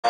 So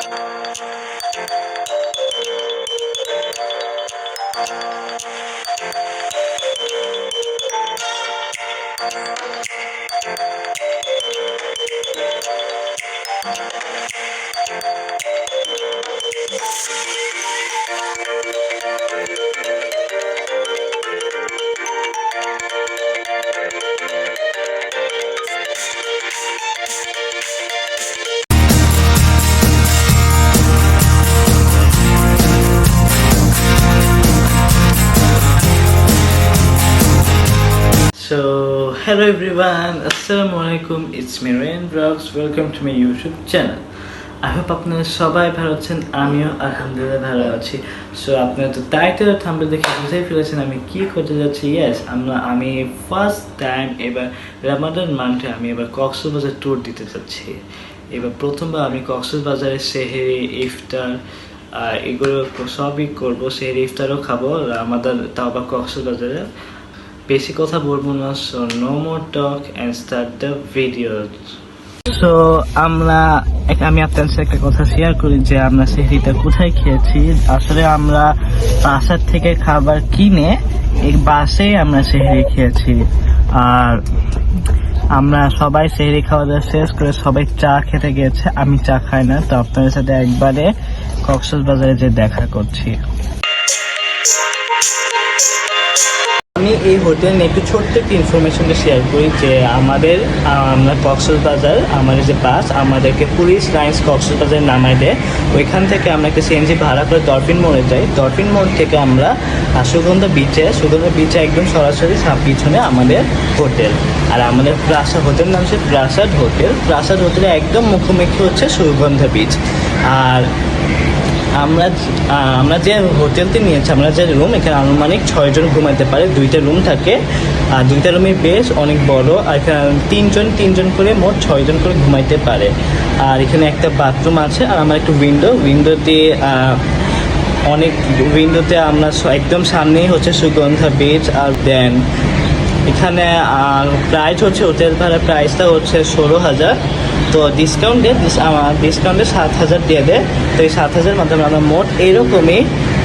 hello everyone, Assalamualaikum, it's me Rayan Vlogs, welcome to my YouTube channel. I hope আপনারা সবাই ভালো আছেন, আমিও আলহামদুলিল্লাহ ভালো আছি। সো আপনারা তো টাইটেল আর থাম্বনেল দেখে বুঝেই ফেলেছেন আমি কি করতে যাচ্ছি। আমি ফার্স্ট টাইম এবার রমাদান মান্থে আমি এবার কক্সবাজার ট্যুর দিতে যাচ্ছি। এবার প্রথমবার আমি কক্সবাজারে সেহরি, ইফতার এগুলো সবই করবো। সেহরি ইফতারও খাবো আমাদের, তাও আবার কক্সবাজারে। বেশি কথা বলবো না, so no more talk and start the video. So আমি আপনার সাথে একটা কথা শেয়ার করি যে আমরা সেহরিটা কোথায় খেয়েছি। আসলে আমরা বাসার থেকে খাবার কিনে এই বাসেই আমরা সেহরি খেয়েছি। আর আমরা সবাই সেহরি খাওয়া দাওয়া শেষ করে সবাই চা খেতে গিয়েছে। আমি চা খাই না, তো আপনাদের সাথে একবারে কক্সবাজারে যে দেখা করছি। আমি এই হোটেল নিয়ে একটু ছোট্ট একটি ইনফরমেশনটা শেয়ার করি যে আমরা কক্সবাজার আমাদের যে বাস আমাদেরকে পুলিশ লাইন্স কক্সবাজার নামায় দেয়। ওইখান থেকে আমরা একটা সিএনজি ভাড়া করে ডলফিন মোড়ে যাই। ডলফিন মোড় থেকে আমরা সুগন্ধা বিচে একদম সরাসরি পিছনে আমাদের হোটেল। আর আমাদের হোটেল নাম হচ্ছে প্রাসাদ হোটেল। প্রাসাদ হোটেলে একদম মুখোমুখি হচ্ছে সুগন্ধা বিচ। আর আমরা যে হোটেলটি নিয়েছি, আমরা যে রুম, এখানে আনুমানিক 6 জন ঘুমাতে পারে। 2টা রুম থাকে আর 2টা রুমের বেশ অনেক বড়। আর এখানে 3 জন করে মোট 6 জন করে ঘুমাইতে পারে। আর এখানে একটা বাথরুম আছে। আর আমার একটা উইন্ডোতে আমরা একদম সামনেই হচ্ছে সুগন্ধা বিচ। আর দেন এখানে প্রাইস হচ্ছে, হোটেল ভাড়ার প্রাইসটা হচ্ছে 16,000। তো ডিসকাউন্টে 7,000 দিয়ে দেয়। তো এই 7,000 মাধ্যমে আমরা মোট এরকমই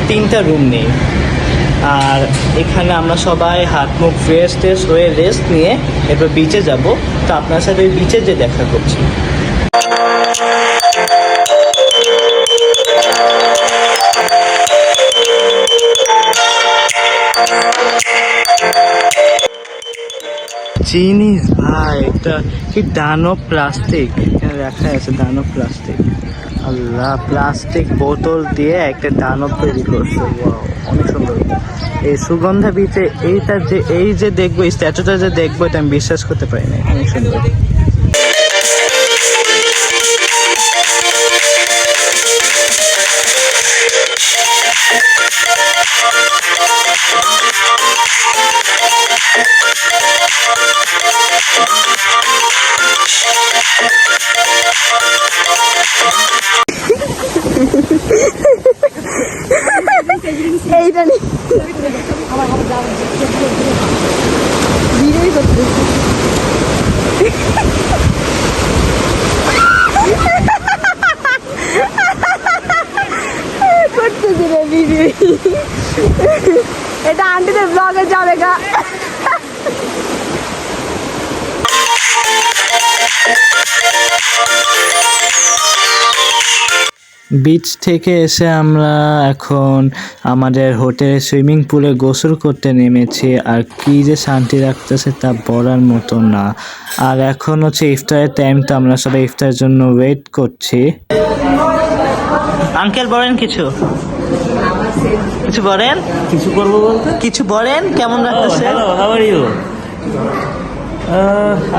3টা রুম নিই। আর এখানে আমরা সবাই হাত মুখ ফ্রেশ হয়ে রেস্ট নিয়ে এরপর বিচে যাব। তো আপনার সাথে ওই বিচে যে দেখা করছি। জিনিস ভাই, একটা কি দানব প্লাস্টিক এখানে রাখা আছে। দানব প্লাস্টিক, আল্লাহ, প্লাস্টিক বোতল দিয়ে একটা দানব তৈরি করছে। অনেক সুন্দর। এই সুগন্ধা বিচে এই যে দেখবো, এই স্ট্যাচুটা যে দেখবো, এটা আমি বিশ্বাস করতে পারি না। অনেক সুন্দর। এইটা নেই ভিডিওই করতে করতেছি রে ভিডিও। এটা আন্টিদের ব্লগে যাবে গা। বিচ থেকে এসে আমরা এখন আমাদের হোটেলের সুইমিং পুলে গোসল করতে নেমেছি। আর কি যে শান্তি রাখতেছে তা বলার মতো না। আর এখন হচ্ছে ইফতারের টাইম, তো আমরা সবাই ইফতারের জন্য ওয়েট করছি। আঙ্কেল বলেন, কিছু বলেন। কিছু করবো বলতে কিছু বলেন, কেমন লাগতেছে? Hello, how are you?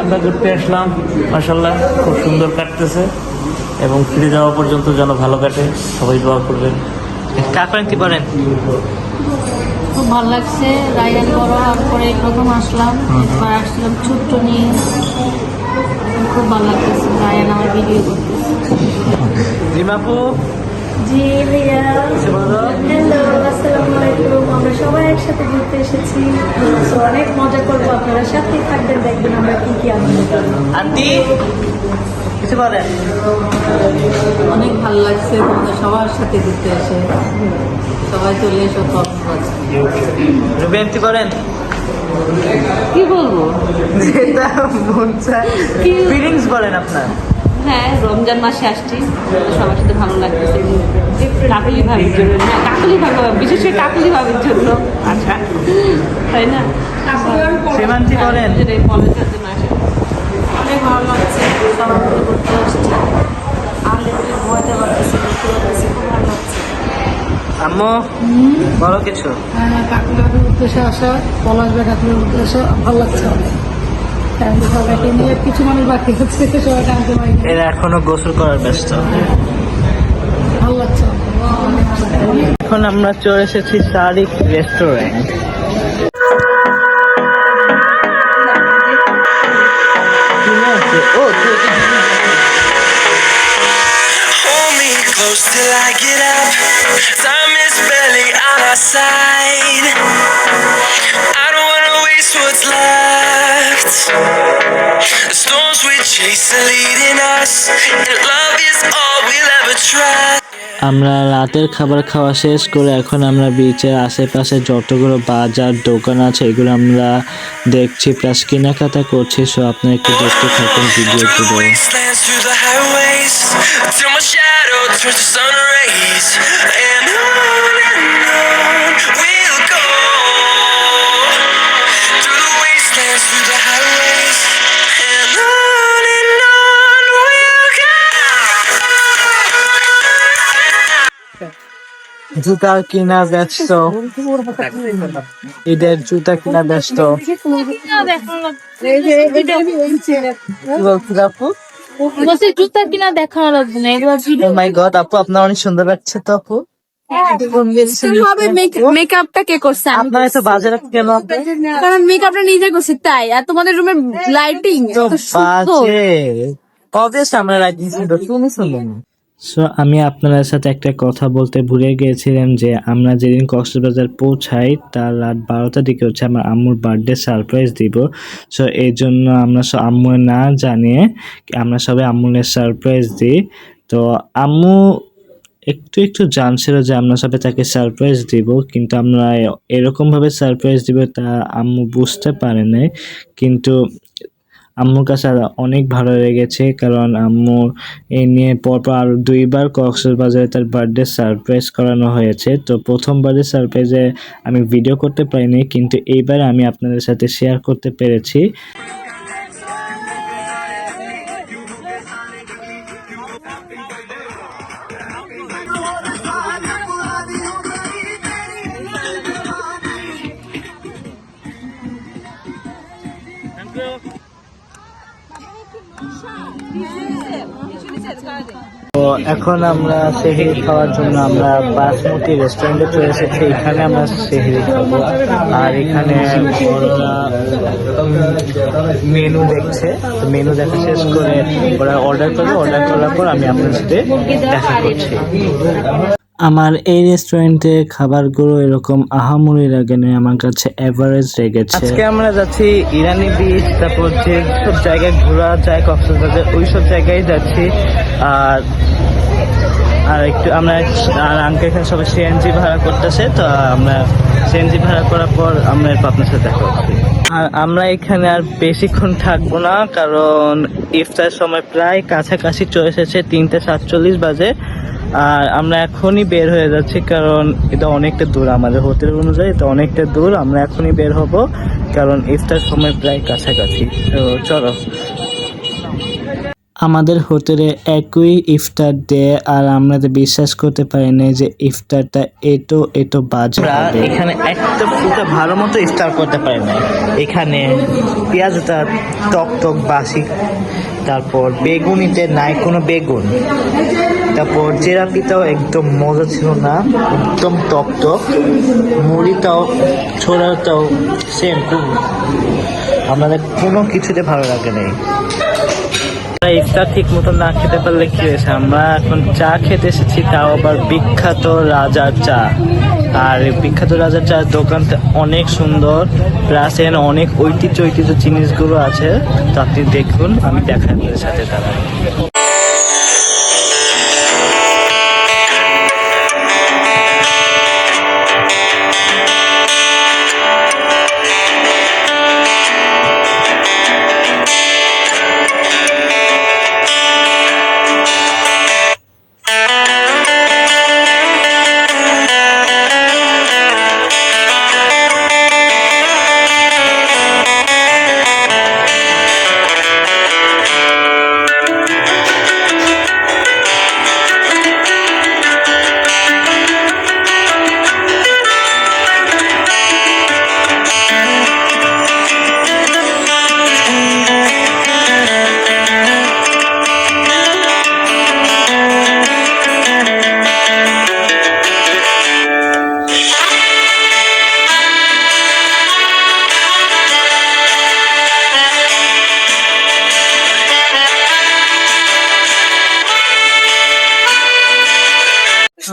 আমরা ঘুরতে আসলাম, মাশাআল্লাহ খুব সুন্দর কাটতেছে এবং ফিরে যাওয়া পর্যন্ত যেন ভালো কাটে। সবাই দোয়া করবেন। কাকরেন কি বলেন? খুব ভালো লাগছে। রায়ান বড় হওয়ার পরে প্রথম আসলাম, এবার আসছিলাম ছোট্ট নিয়ে। খুব ভালো লাগতেছে। রায়ান আমার ভিডিও করতেছে। রিমাপু, জি ভাইয়া, হ্যালো, আসসালামু আলাইকুম। আমরা সবাই একসাথে ঘুরতে এসেছি, তো অনেক মজা করবো। আপনারা সাথে থাকবেন, দেখবেন আমরা কি কি আনন্দ করবো। আন্টি কিছু বলেন। অনেক ভালো লাগছে তোমাদের সবার সাথে ঘুরতে এসে, সবাই চলে এসো কক্সবাজার। রুবেন কি বলেন, কি বলবো, যেটা মন চায় ফিলিংস বলেন আপনার। হ্যাঁ রমজান মাসে আসছি, সবার সাথে ভালো লাগতেছে। কাকলি ভাবির জন্য, হ্যাঁ কাকলি ভাবি, বিশেষ করে কাকলি ভাবির জন্য আচ্ছা, তাই না? সীমান্তি বলেন। কলেজের জন্য আসে, অনেক ভালো লাগছে, সবার সাথে ঘুরতে আসছি। আনলে ঘুমাতে পারতেছি, ঘুরতে পারতেছি, খুব ভালো লাগছে। আম্মু বলো কিছু। কাকুলাদের উদ্দেশ্যে আসা, পলাশবা কাকুলার উদ্দেশ্যে ভালো লাগছে অনেক। ফ্যামিলি সবাইকে নিয়ে কিছু মানুষ বাকি হচ্ছে, সবাই টানতে পারি, এরা এখনো গোসল করার ব্যস্ত। ভালো লাগছে অনেক। এখন আমরা চলে এসেছি সারিক restaurant. Hold me close till I get up. Time is barely on our side. I don't wanna waste what's left. The storms we chase are leading us, and love is all we'll ever trust. আমরা রাতের খাবার খাওয়া শেষ করে এখন আমরা বিচের আশেপাশে যতগুলো বাজার দোকান আছে এগুলো আমরা দেখছি, প্লাস কেনাকাটা করছি। সো আপনি একটু দেখতে থাকুন Through the ভিডিওগুলো। wastelands, through the highways, till my shadow turns to sun rays, and on we'll go. Through the wastelands, through the highways, and on we'll go. জুতা কিনা ব্যস্ত, ঈদের জুতা কিনা ব্যস্ত। বলছি জুতা কিনা দেখানো লাগবে না, এগুলো মাই গড আপু, আপনার অনেক সুন্দর লাগছে তো আপু। মেকআপটা কে করছে? আপনার এত বাজারে কেন আপু? কারণ মেকআপটা নিজে করছি তাই। আর তোমাদের রুমের লাইটিং তো বাজে, অবভিয়াসলি আমরা লাইটিং সুন্দর, তুমি সুন্দর না। সো আমি আপনাদের সাথে একটা কথা বলতে ভুলে গিয়েছিলাম যে আমরা যেদিন কক্সবাজার পৌঁছাই তার রাত 12টার দিকে হচ্ছে আমার আম্মুর বার্থডে সারপ্রাইজ দিব। সো এই জন্য আমরা আম্মু না জানিয়ে আমরা সবাই আম্মুনের সারপ্রাইজ দিই। তো আম্মু একটু একটু জানছিল যে আমরা সবাই তাকে সারপ্রাইজ দিব, কিন্তু আমরা এরকমভাবে সারপ্রাইজ দিব তা আম্মু বুঝতে পারে নাই। কিন্তু আম্মুর কাছে অনেক ভালো লেগেছে, কারণ আম্মু এই নিয়ে পরপর আরও 2বার কক্সবাজারে তার বার্থডে সারপ্রাইজ করানো হয়েছে। তো প্রথমবারের সারপ্রাইজে আমি ভিডিও করতে পারিনি, কিন্তু এইবার আমি আপনাদের সাথে শেয়ার করতে পেরেছি। তো এখন আমরা সেহরি খাওয়ার জন্য আমরা বাসমতি রেস্টুরেন্টে চলে এসেছি। এখানে আমরা সেহরি খাবো, আর এখানে ওরা মেনু দেখছে। তো মেনু দেখা শেষ করে ওরা অর্ডার করবে, অর্ডার করার পর আমি আপনার সাথে দেখা করছি। আমার এই রেস্টুরেন্টে খাবারগুলো এরকম আহামরি লাগে না, আমার কাছে এভারেজ লেগেছে। আজকে আমরা যাচ্ছি ইরানি বিচ, তারপর যে সব জায়গায় ঘোরা যায় কক্সবাজারে ওই সব জায়গায় যাচ্ছি। আর একটু আমরা আর আঙ্কেল এখানে সবাই সিএনজি ভাড়া করতেছে, তো আমরা সিএনজি ভাড়া করার পর আমরা আপনার সাথে দেখা করছি। আর আমরা এখানে আর বেশিক্ষণ থাকবো না, কারণ ইফতার সময় প্রায় কাছাকাছি চলে এসেছে, 3:47 বাজে। আর আমরা এখনই বের হয়ে যাচ্ছি, কারণ এটা অনেকটা দূর, আমাদের হোটেল অনুযায়ী এটা অনেকটা দূর। আমরা এখনই বের হব, কারণ ইফতার সময় প্রায় কাছাকাছি। তো চলো। আমাদের হোটেলে একই ইফতার দেয়, আর আমরা তো বিশ্বাস করতে পারি না যে ইফতারটা এতো বাজে হবে। এখানে একটা পুরো ভালো মতো ইফতার করতে পারি না। এখানে পেঁয়াজটা টক টক বাসি, তারপর বেগুনিতে নাই কোনো বেগুন, তারপর জেরাপিটাও একদম মজা ছিল না, একদম টক টক। মুড়িটাও ছোলাটাও সেম, আমাদের কোনো কিছুতে ভালো লাগে নাই। ইফতার ঠিক মতো না খেতে পারলে কি হয়েছে, আমরা এখন চা খেতে এসেছি, তাও আবার বিখ্যাত রাজার চা। আর বিখ্যাত রাজার চা দোকানটা অনেক সুন্দর, প্লাস এখানে অনেক ঐতিহ্য জিনিসগুলো আছে। তো আপনি দেখুন, আমি দেখাই আপনাদের সাথে তারা।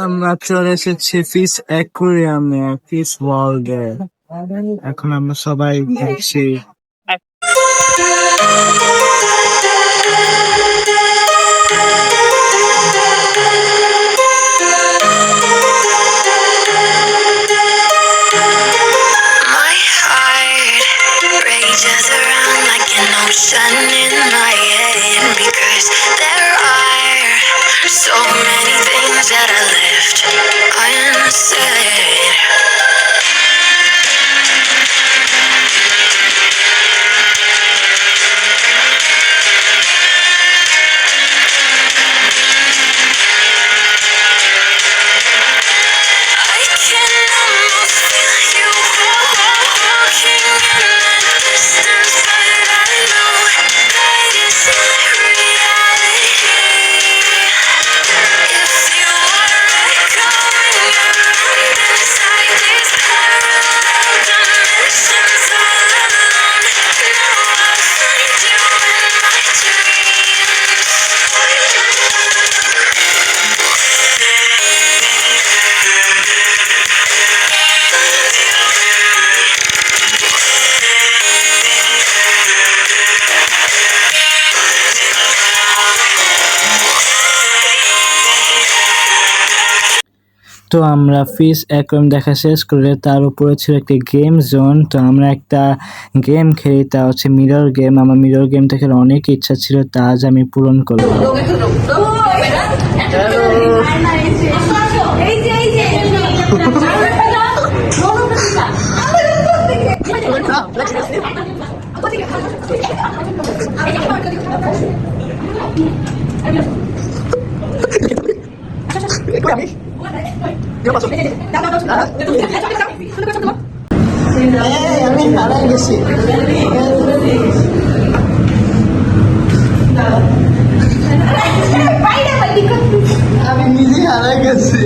আমরা চলে এসেছি ফিশ অ্যাকুয়ারিয়ামে, ফিশ ওয়ার্ল্ডে। এখন আমরা সবাই দেখছি। My heart rages around like an ocean in my head because there are so many things that I left unsaid. I can almost feel you walking in the distance, but I know that it's not reality. If you are echoing around inside these parallel dimensions all alone, now I'll find you in my তো আমরা fish aquarium দেখা শেষ করে তার উপরে ছিল একটি game zone. তো আমরা একটা গেম খেলি, তা হচ্ছে মিরর গেম। আমার মিরর গেমটা খেলে অনেক ইচ্ছা ছিল, তা আজ আমি পূরণ করলাম। আমি হারাই গেছি। আমি নিজে হারাই গেছি।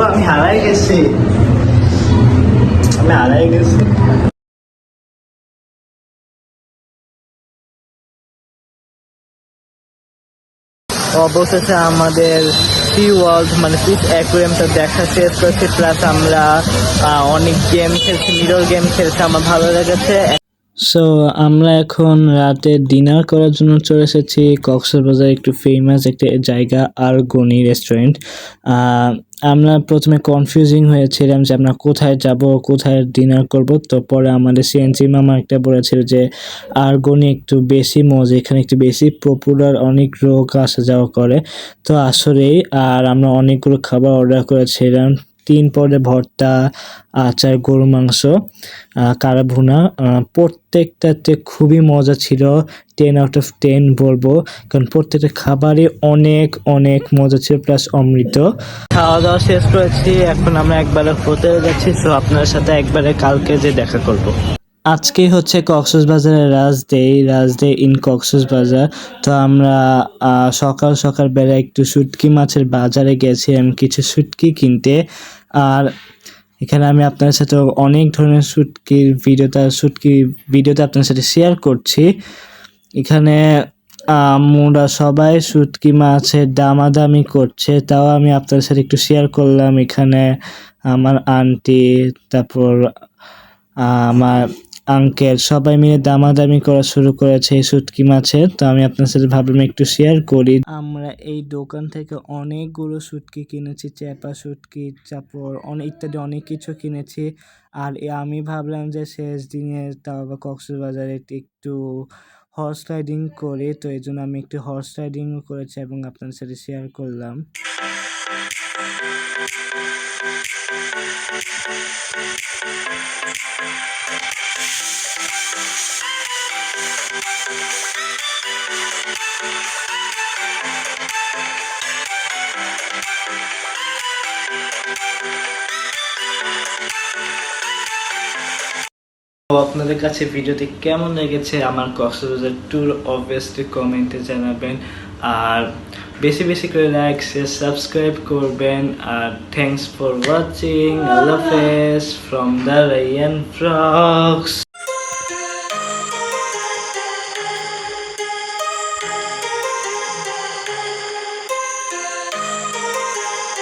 আমি হারাই গেছি। আমি হারাই গেছি। অবশেষে আমাদের সি ওয়ার্ল্ড মানে ফিশ অ্যাকুয়ারিয়ামটা দেখা শেষ করেছি, প্লাস আমরা অনেক গেম খেলছি, মিরর গেম খেলছি, আমার ভালো লেগেছে। সো আমরা এখন রাতে ডিনার করার জন্য চলে এসেছি কক্সবাজার একটু ফেমাস একটা জায়গা আরগনি রেস্টুরেন্ট। আমরা প্রথমে কনফিউজিং হয়েছিলাম যে আমরা কোথায় যাব, কোথায় ডিনার করব। তো পরে আমাদের সিএনজি মামা একটা বলেছিল যে আরগনি একটু বেশি মজা, এখানে একটু বেশি পপুলার, অনেক লোক আসা যাওয়া করে। তো আসলেই আর আমরা অনেকগুলো খাবার অর্ডার করেছিলাম, 3 পদের ভর্তা, আচার, গরু মাংস, কারা ভুনা। প্রত্যেকটাতে খুবই মজা ছিল, 10 আউট অফ 10 বলবো, কারণ প্রত্যেকটা খাবারই অনেক অনেক মজা ছিল, প্লাস অমৃত। খাওয়া দাওয়া শেষ করেছি, এখন আমরা একবারে হোটেলে যাচ্ছি। তো আপনার সাথে একবারে কালকে যে দেখা করব। আজকে হচ্ছে কক্সবাজারের রাজডে ইন কক্সবাজার। তো আমরা সকাল সকাল বেলা একটু শুটকি মাছের বাজারে গেছিলাম কিছু শুটকি কিনতে। আর এখানে আমি আপনার সাথে অনেক ধরনের শুটকির ভিডিওতে আপনার সাথে শেয়ার করছি। এখানে আমরা সবাই শুটকি মাছের দামাদামি করছে, তাও আমি আপনার সাথে একটু শেয়ার করলাম। এখানে আমার আন্টি, তারপর আমার আঙ্কেল সবাই মিলে দামাদামি করা শুরু করেছে এই শুটকি মাছের। তো আমি আপনার সাথে ভাবলাম একটু শেয়ার করি। আমরা এই দোকান থেকে অনেকগুলো শুটকি কিনেছি, চেপা শুটকি, তারপর ইত্যাদি অনেক কিছু কিনেছি। আর আমি ভাবলাম যে শেষ দিনে তাও আবার কক্সবাজারে একটু হর্স রাইডিং করি, তো এই জন্য আমি একটু হর্স রাইডিংও করেছি এবং আপনার সাথে শেয়ার করলাম। আপনাদের কাছে ভিডিওটি কেমন লেগেছে আমার কক্সবাজার ট্যুর অবভিয়াসলি কমেন্টে জানাবেন। আর বেশি বেশি করে লাইক শেয়ার সাবস্ক্রাইব করবেন। আর থ্যাংকস ফর ওয়াচিং। আল্লাহ হাফেজ ফ্রম দ্য রায়ান ভ্লগস।